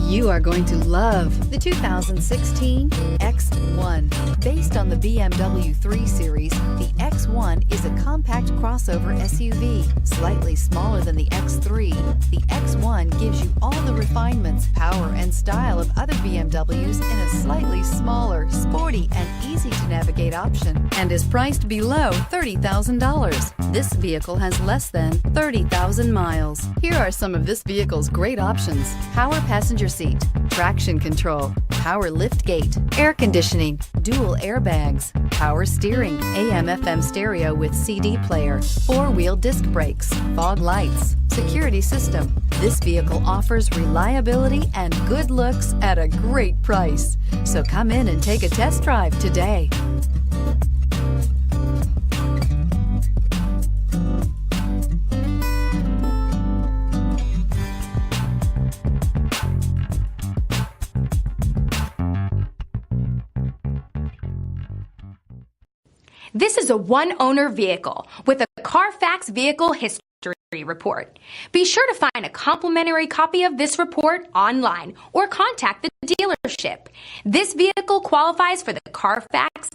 You are going to love the 2016 X1. Based on the BMW 3 Series, the X1 is a compact crossover SUV, slightly smaller than the X3. The X1 gives you all the refinements, power, and style of other BMWs in a slightly smaller, sporty, and easy-to-navigate option, and is priced below $30,000. This vehicle has less than 30,000 miles. Here are some of this vehicle's great options: power passenger seat, traction control, power lift gate, air conditioning, dual airbags, power steering, AM/FM stereo with CD player, four-wheel disc brakes, fog lights, security system. This vehicle offers reliability and good looks at a great price. So come in and take a test drive today. This is a one-owner vehicle with a Carfax Vehicle History Report. Be sure to find a complimentary copy of this report online or contact the dealership. This vehicle qualifies for the Carfax